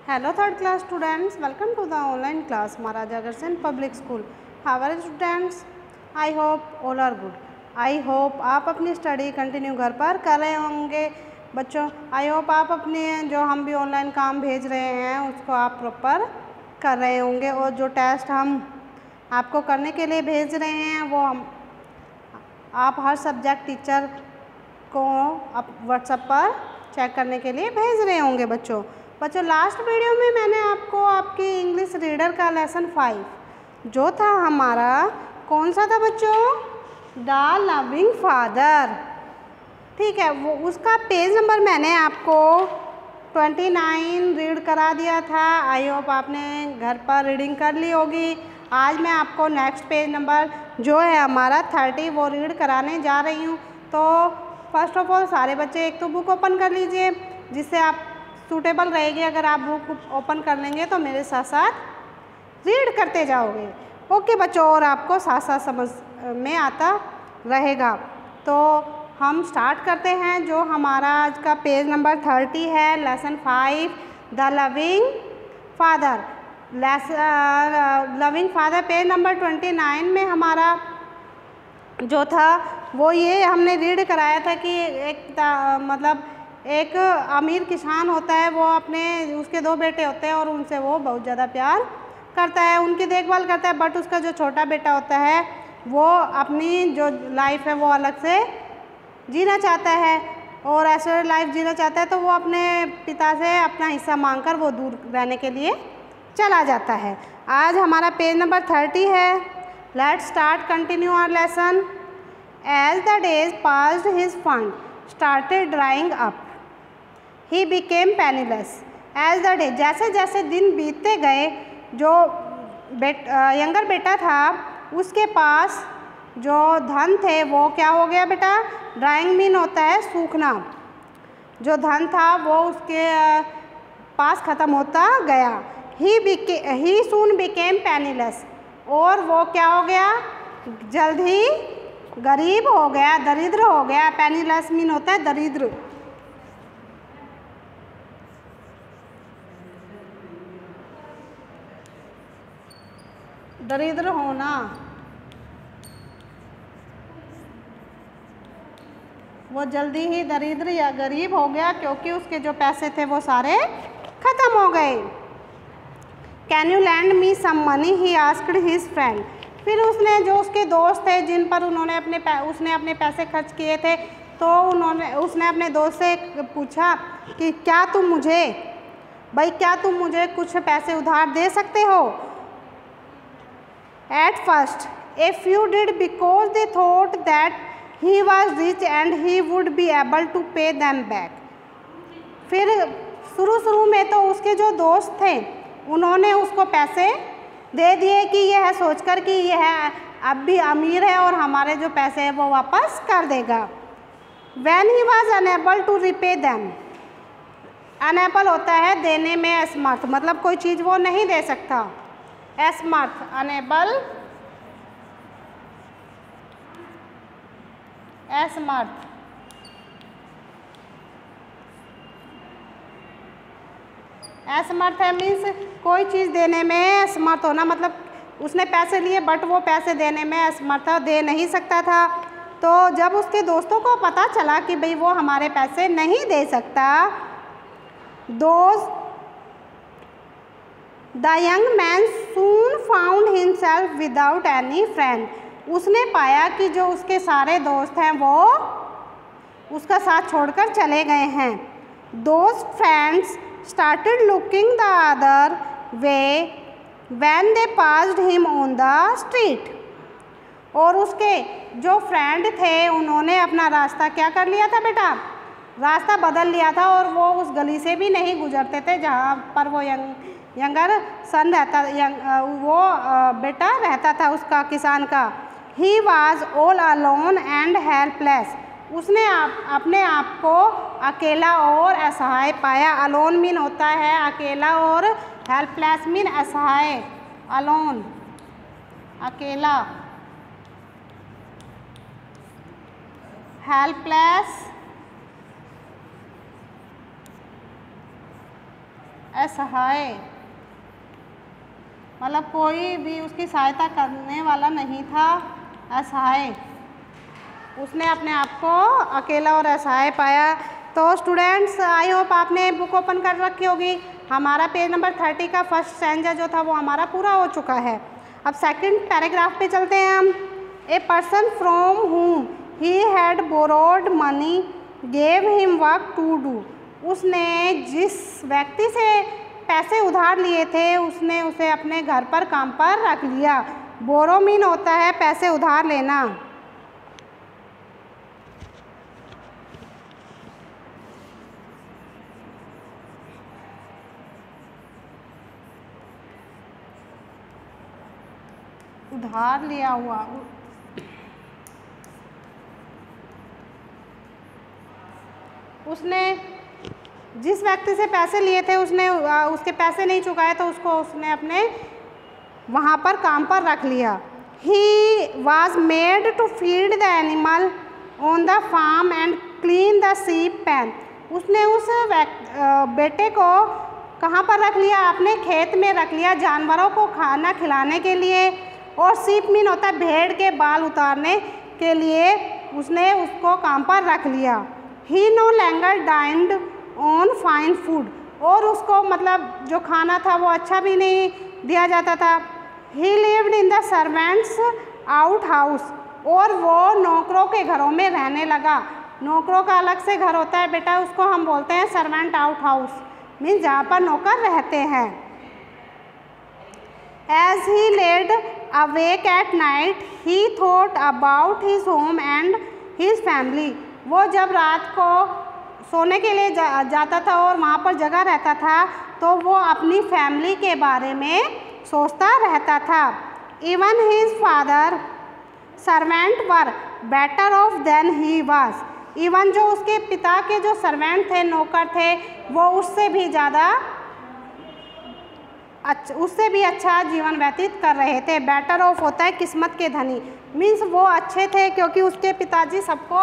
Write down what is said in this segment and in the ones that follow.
Hello third class students, welcome to the online class Maharaja Agrawal Public School. How are you students? I hope all are good. I hope आप अपनी study continue घर पर कर रहे होंगे बच्चों. I hope आप अपने जो हम भी ऑनलाइन काम भेज रहे हैं उसको आप प्रॉपर कर रहे होंगे और जो टेस्ट हम आपको करने के लिए भेज रहे हैं वो आप हर सब्जेक्ट टीचर को आप व्हाट्सएप पर चेक करने के लिए भेज रहे होंगे बच्चों. लास्ट वीडियो में मैंने आपको आपकी इंग्लिश रीडर का लेसन 5 जो था हमारा कौन सा था बच्चों, द लविंग फादर. ठीक है, वो उसका पेज नंबर मैंने आपको 29 रीड करा दिया था. आई होप आपने घर पर रीडिंग कर ली होगी. आज मैं आपको नेक्स्ट पेज नंबर जो है हमारा 30 वो रीड कराने जा रही हूँ. तो फर्स्ट ऑफ ऑल सारे बच्चे एक तो बुक ओपन कर लीजिए जिससे आप सूटेबल रहेगी. अगर आप बुक ओपन कर लेंगे तो मेरे साथ साथ रीड करते जाओगे. ओके बच्चों, और आपको साथ साथ समझ में आता रहेगा. तो हम स्टार्ट करते हैं. जो हमारा आज का पेज नंबर 30 है, lesson 5 the loving father. Loving father page number 29 में हमारा जो था वो ये हमने रीड कराया था कि एक अमीर किसान होता है, वो अपने उसके 2 बेटे होते हैं और उनसे वो बहुत ज़्यादा प्यार करता है, उनकी देखभाल करता है. बट उसका जो छोटा बेटा होता है वो अपनी जो लाइफ है वो अलग से जीना चाहता है और ऐसे लाइफ जीना चाहता है. तो वो अपने पिता से अपना हिस्सा मांगकर वो दूर रहने के लिए चला जाता है. आज हमारा पेज नंबर 30 है. Let's start continue our lesson. As the days passed his fund started drying up. He became penniless. As the day, जैसे जैसे दिन बीतते गए जो यंगर बेटा था उसके पास जो धन थे वो क्या हो गया बेटा, ड्राइंग मीन होता है सूखना. जो धन था वो उसके पास ख़त्म होता गया. ही सून बिकेम पेनीलेस. और वो क्या हो गया, जल्द ही गरीब हो गया, दरिद्र हो गया. पेनीलेस मीन होता है दरिद्र. दरिद्र होना. वो जल्दी ही दरिद्र या गरीब हो गया क्योंकि उसके जो पैसे थे वो सारे ख़त्म हो गए. Can you lend me some money he asked his friend. फिर उसने जो उसके दोस्त थे जिन पर उसने अपने पैसे खर्च किए थे तो उसने अपने दोस्त से पूछा कि क्या तुम मुझे कुछ पैसे उधार दे सकते हो. At first, a few did because they thought that he was rich and he would be able to pay them back. फिर शुरू में तो उसके जो दोस्त थे उन्होंने उसको पैसे दे दिए कि यह सोचकर कि यह अब भी अमीर है और हमारे जो पैसे हैं वो वापस कर देगा. When he was unable to repay them. Unable होता है देने में असमर्थ, मतलब कोई चीज़ वो नहीं दे सकता. असमर्थ, अनेबल, असमर्थ. असमर्थ है मीन्स कोई चीज़ देने में असमर्थ होना, मतलब उसने पैसे लिए बट वो पैसे देने में असमर्थ दे नहीं सकता था. तो जब उसके दोस्तों को पता चला कि भाई वो हमारे पैसे नहीं दे सकता, the young man soon found himself without any friend. उसने पाया कि जो उसके सारे दोस्त हैं वो उसका साथ छोड़कर चले गए हैं. Those friends started looking the other way when they passed him on the street. और उसके जो फ्रेंड थे उन्होंने अपना रास्ता क्या कर लिया था बेटा, रास्ता बदल लिया था और वो उस गली से भी नहीं गुजरते थे जहाँ पर वो यंगर सन रहता, वो बेटा रहता था उसका, किसान का. He was all alone and helpless. उसने अपने आप को अकेला और असहाय पाया. अलोन मीन होता है अकेला और हेल्पलेस मीन असहाय. अलोन अकेला, हेल्पलेस असहाय, मतलब कोई भी उसकी सहायता करने वाला नहीं था, असहाय। उसने अपने आप को अकेला और असहाय पाया। तो स्टूडेंट्स, आई होप आपने बुक ओपन कर रखी होगी। हमारा पेज नंबर 30 का फर्स्ट स्टैंजा जो था वो हमारा पूरा हो चुका है। अब सेकंड पैराग्राफ पे चलते हैं हम। A person from whom he had borrowed money gave him work to do। उसने जिस व्यक्ति से पैसे उधार लिए थे उसने उसे अपने घर पर काम पर रख लिया। बोरो मीन होता है पैसे उधार लेना। उधार लिया हुआ, उसने जिस व्यक्ति से पैसे लिए थे उसने उसके पैसे नहीं चुकाए तो उसने अपने वहाँ पर काम पर रख लिया। He was made to feed the animal on the farm and clean the sheep pen. उसने उस बेटे को कहाँ पर रख लिया? अपने खेत में रख लिया जानवरों को खाना खिलाने के लिए। और शीप मीन होता है भेड़ के बाल उतारने के लिए, उसने उसको काम पर रख लिया। He no longer dined on fine food, और उसको मतलब जो खाना था वो अच्छा भी नहीं दिया जाता था। ही lived in the servants out house, और वो नौकरों के घरों में रहने लगा। नौकरों का अलग से घर होता है बेटा, उसको हम बोलते हैं सर्वेंट आउट हाउस, मीन्स जहाँ पर नौकर रहते हैं। As he laid awake at night, he thought about his home and his family। वो जब रात को सोने के लिए जाता था और वहाँ पर जगह रहता था तो वो अपनी फैमिली के बारे में सोचता रहता था। Even his father servant were better off than he was। Even जो उसके पिता के जो सर्वेंट थे, नौकर थे, वो उससे भी अच्छा जीवन व्यतीत कर रहे थे। बेटर ऑफ होता है किस्मत के धनी, मीन्स वो अच्छे थे क्योंकि उसके पिताजी सबको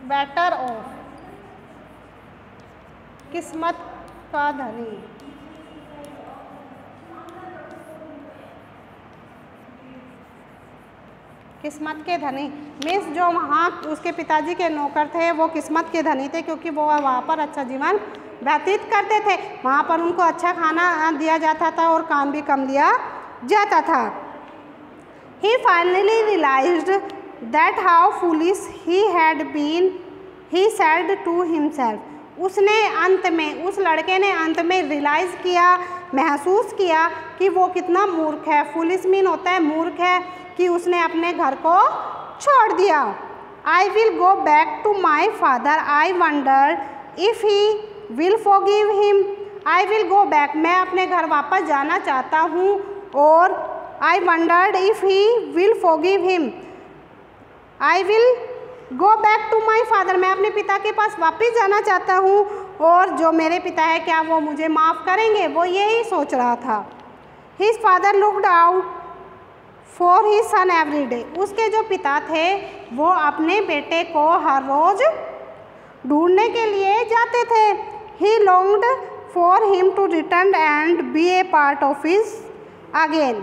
बेटर ऑफ, किस्मत का धनी। किस्मत के धनी मीन्स जो वहाँ उसके पिताजी के नौकर थे वो किस्मत के धनी थे क्योंकि वो वहाँ पर अच्छा जीवन व्यतीत करते थे। वहाँ पर उनको अच्छा खाना दिया जाता था और काम भी कम दिया जाता था। He finally realized that how foolish he had been, he said to himself। उसने अंत में, उस लड़के ने अंत में रियलाइज़ किया, महसूस किया कि वो कितना मूर्ख है। फुलिश मीन होता है मूर्ख है, कि उसने अपने घर को छोड़ दिया। I will go back to my father, I wondered if he will forgive him। I will go back, मैं अपने घर वापस जाना चाहता हूँ, और I wondered if he will forgive him। I will go back to my father, मैं अपने पिता के पास वापस जाना चाहता हूँ, और जो मेरे पिता है क्या वो मुझे माफ़ करेंगे? वो यही सोच रहा था। His father looked out for his son every day। उसके जो पिता थे वो अपने बेटे को हर रोज़ ढूंढने के लिए जाते थे। He longed for him to return and be a part of his again।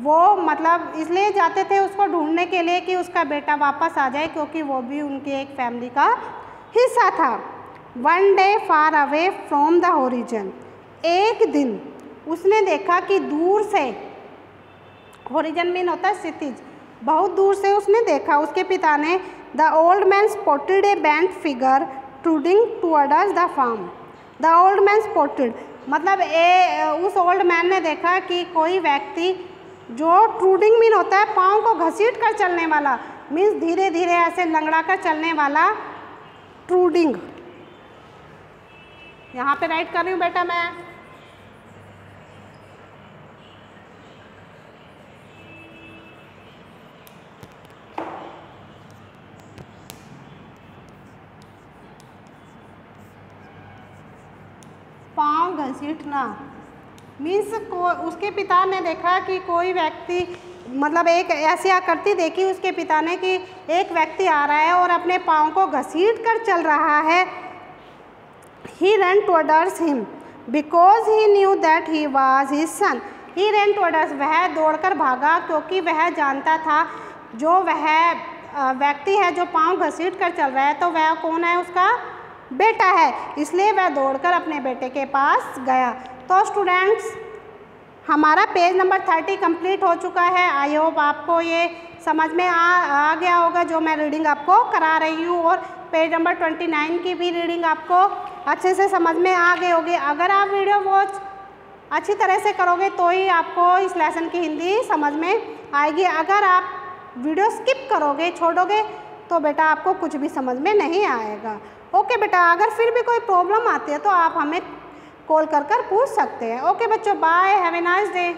वो मतलब इसलिए जाते थे उसको ढूंढने के लिए कि उसका बेटा वापस आ जाए, क्योंकि वो भी उनकी एक फैमिली का हिस्सा था। One day far away from the horizon, एक दिन उसने देखा कि दूर से, होरिजन मीन होता है क्षितिज, बहुत दूर से उसने देखा, उसके पिता ने, the old man spotted a bent figure trudging towards the farm. The old man spotted मतलब उस ओल्ड मैन ने देखा कि कोई व्यक्ति जो ट्रूडिंग मीन होता है पाँव को घसीट कर चलने वाला, मीन्स धीरे धीरे ऐसे लंगड़ा कर चलने वाला, ट्रूडिंग। यहाँ पे राइट कर रही हूँ बेटा मैं। पाँव घसीटना मीन्स उसके पिता ने देखा कि कोई व्यक्ति, मतलब एक ऐसी आकृति देखी उसके पिता ने कि एक व्यक्ति आ रहा है और अपने पाँव को घसीट कर चल रहा है। He ran towards him, because he knew that he was his son. He ran toward us, वह दौड़कर भागा क्योंकि वह जानता था जो वह व्यक्ति है जो पाँव घसीट कर चल रहा है तो वह कौन है, उसका बेटा है, इसलिए वह दौड़कर अपने बेटे के पास गया। तो स्टूडेंट्स हमारा पेज नंबर 30 कंप्लीट हो चुका है। आई होप आपको ये समझ में आ गया होगा जो मैं रीडिंग आपको करा रही हूँ, और पेज नंबर 29 की भी रीडिंग आपको अच्छे से समझ में आ गई होगी। अगर आप वीडियो वॉच अच्छी तरह से करोगे तो ही आपको इस लेसन की हिंदी समझ में आएगी। अगर आप वीडियो स्किप करोगे, छोड़ोगे, तो बेटा आपको कुछ भी समझ में नहीं आएगा। ओके बेटा, अगर फिर भी कोई प्रॉब्लम आती है तो आप हमें कॉल कर पूछ सकते हैं। ओके बच्चों, bye, have a nice day.